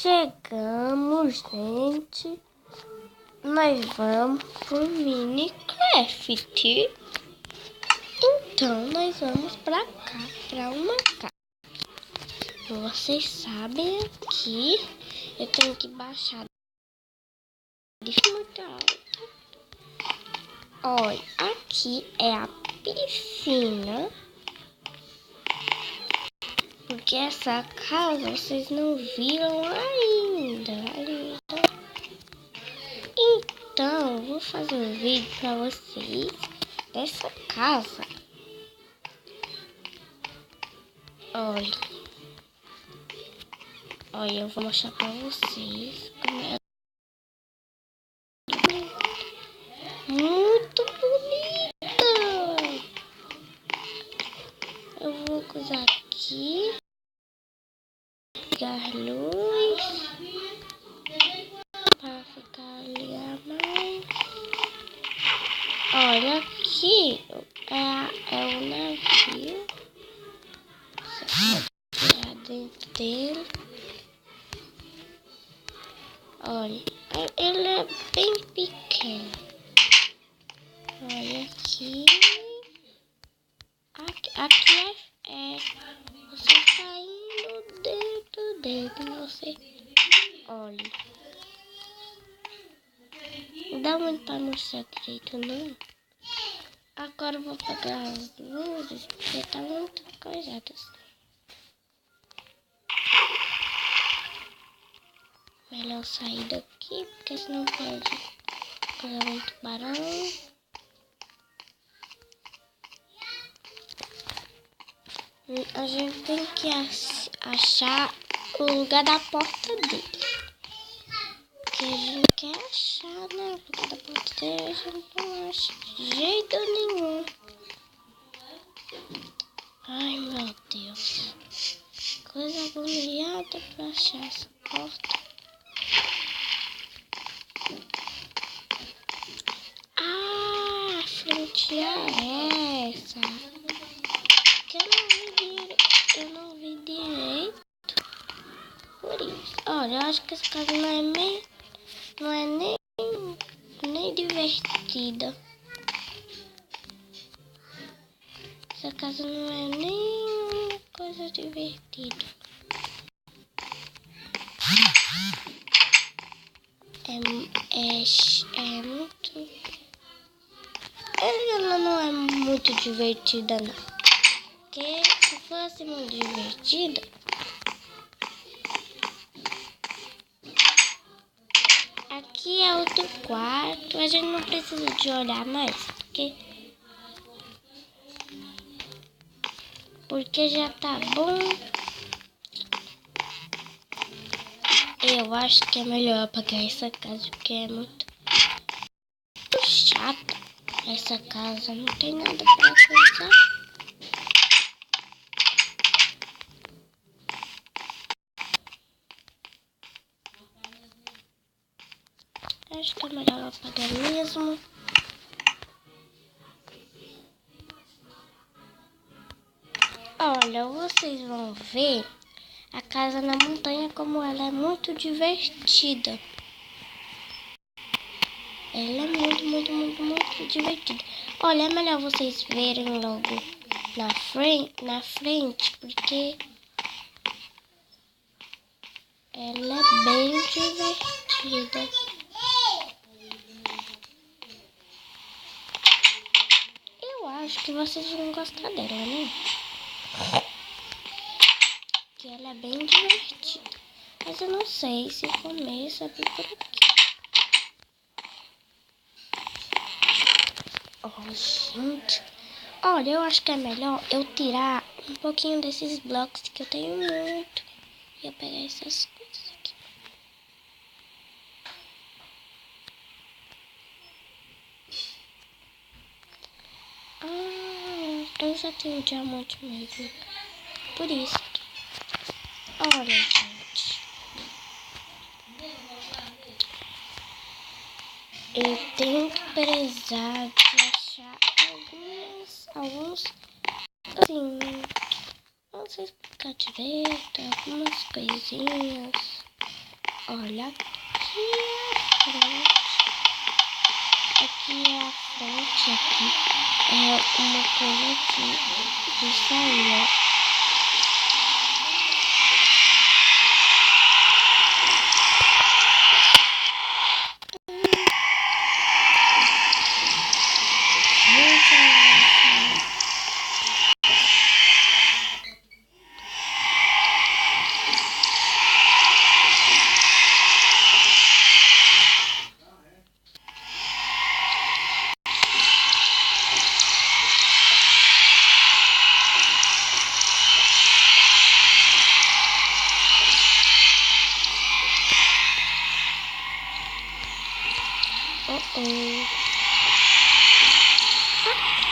Chegamos, gente. Nós vamos pro Minecraft. Então, nós vamos pra cá, pra uma casa. Vocês sabem que eu tenho que baixar muito alto. Olha, aqui é a piscina. Porque essa casa vocês não viram ainda. Então, vou fazer um vídeo pra vocês dessa casa. Olha, eu vou mostrar pra vocês como é. Muito bonita. Eu vou usar aqui. Ligar luz. Para ficar ligar mais. Olha aqui. É o navio. Você pode tirar dentro dele. Olha, ele é bem pequeno. Olha aqui. Aqui é você saindo dentro dele. Você olha. Não dá muito pra mostrar direito, não. Agora eu vou apagar as luzes porque tá muito coisado assim. Melhor sair daqui, porque senão pode causar muito barulho. A gente tem que achar o lugar da porta dele. Porque a gente quer achar, né? O lugar da porta dele, a gente não acha de jeito nenhum. Ai, meu Deus. Coisa agoniada pra achar essa porta. Ah, a frente é essa. Que eu não vi direito. Por isso. Olha, eu acho que essa casa não é nem divertida. Essa casa não é nem uma coisa divertida. É muito... Ela não é muito divertida, não. Porque se fosse muito divertida... Aqui é outro quarto. A gente não precisa de olhar mais. Porque já tá bom. Eu acho que é melhor apagar essa casa, porque é muito chata. Essa casa não tem nada pra coisar. Acho que é melhor apagar mesmo. Olha, vocês vão ver a casa na montanha como ela é muito divertida. Ela é muito divertida. Olha, é melhor vocês verem logo na frente, porque ela é bem divertida. Eu acho que vocês vão gostar dela, né? Que ela é bem divertida. Mas eu não sei se começa por aqui. Oh, gente. Olha, eu acho que é melhor eu tirar um pouquinho desses blocos que eu tenho muito. E eu pegar essas coisas aqui. Ah, eu já tenho diamante mesmo. Por isso. Olha, gente. Eu tenho que prezar de achar alguns, assim, não sei explicar direito, algumas coisinhas. Olha, aqui é a frente, aqui é uma coisa de sair, ó.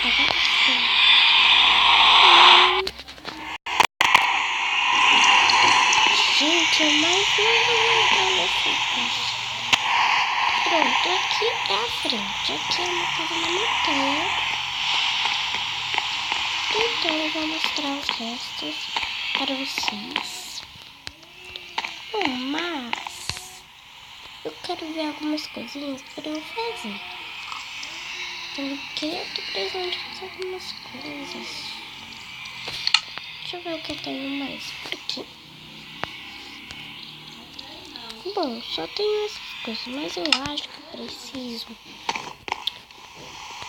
Agora sim. Gente, mais uma coisa. Pronto, aqui é a frente. Aqui é uma casa na montanha. Então eu vou mostrar os restos para vocês. Bom, mas eu quero ver algumas coisinhas para eu fazer. Porque eu tô precisando de fazer algumas coisas. Deixa eu ver o que eu tenho mais aqui. Bom, só tenho essas coisas, mas eu acho que eu preciso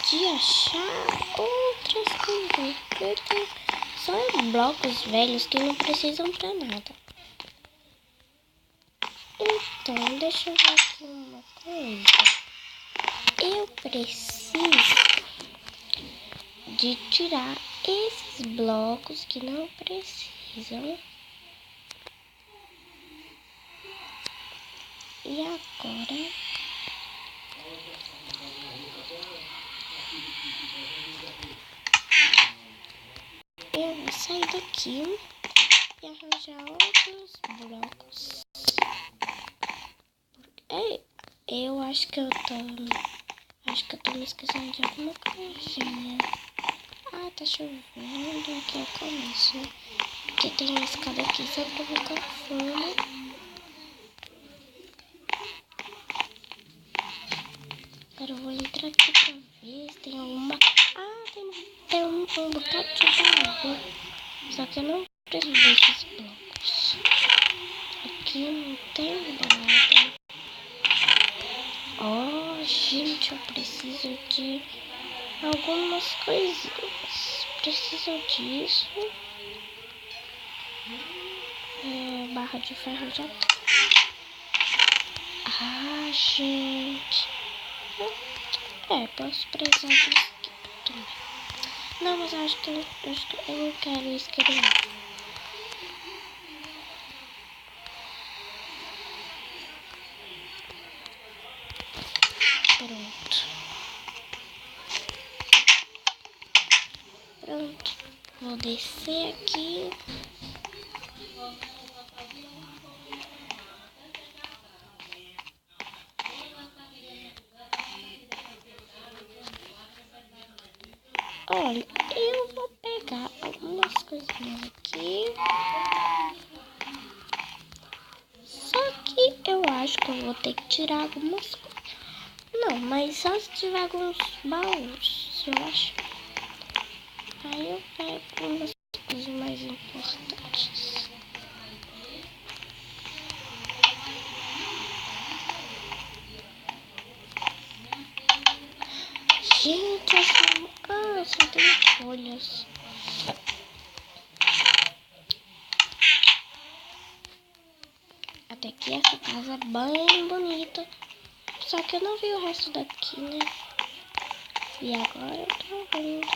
de achar outras coisas. Porque são blocos velhos que não precisam pra nada. Então, deixa eu ver aqui uma coisa. Eu preciso de tirar esses blocos que não precisam. E agora eu vou sair daqui e arranjar outros blocos. Eu acho que eu tô me esquecendo de alguma coisinha. Ah, tá chovendo, aqui é o começo, né? Porque tem uma escada aqui só pra ficar fundo. Agora eu vou entrar aqui pra ver se tem alguma... Ah, tem um bocado de água. Só que eu não preciso desses blocos. Aqui não tem nada. Oh, gente, eu preciso de algumas coisinhas. Preciso disso. Barra de ferro já. Ah, gente. Posso precisar disso aqui também. Não, mas eu acho que eu não quero isqueiro. Pronto. Vou descer aqui. Olha, eu vou pegar algumas coisinhas aqui. Só que eu acho que eu vou ter que tirar algumas coisas. Não, mas só se tiver alguns baús, eu acho. Aí eu pego umas coisas mais importantes. Gente, só tem folhas. Até que essa casa é bem bonita. Só que eu não vi o resto daqui, né? E agora eu tô vendo.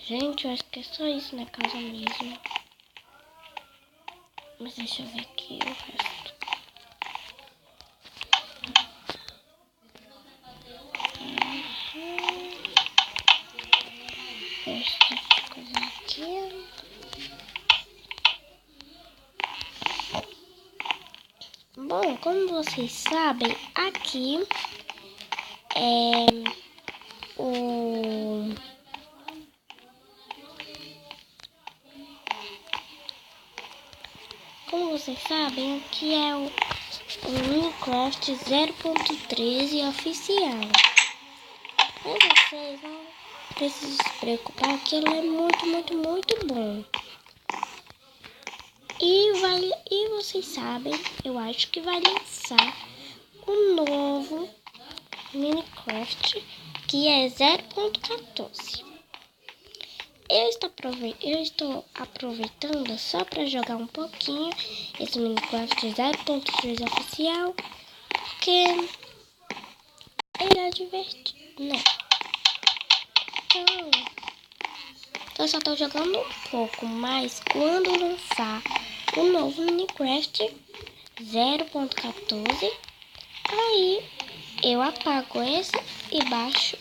Gente, eu acho que é só isso na casa mesmo. Mas deixa eu ver aqui o resto. Resto de coisa aqui. Bom, como vocês sabem, aqui é o... vocês sabem, aqui é o Minecraft 0.13 oficial. Mas vocês não precisam se preocupar, que ele é muito bom. E vocês sabem, eu acho que vai lançar um novo Minecraft, que é 0.14. Eu estou aproveitando só para jogar um pouquinho esse Minecraft 0.3 oficial, porque ele é divertido, né? Então, eu só estou jogando um pouco, mas quando lançar o novo Minecraft 0.14, aí eu apago esse e baixo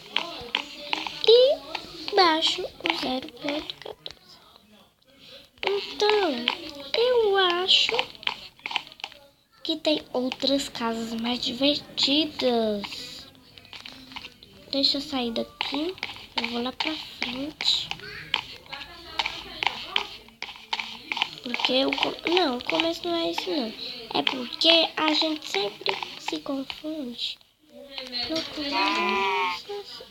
o 0.14. Então, eu acho que tem outras casas mais divertidas. Deixa eu sair daqui. Eu vou lá pra frente. Porque o começo não é isso não. É porque a gente sempre se confunde no começo.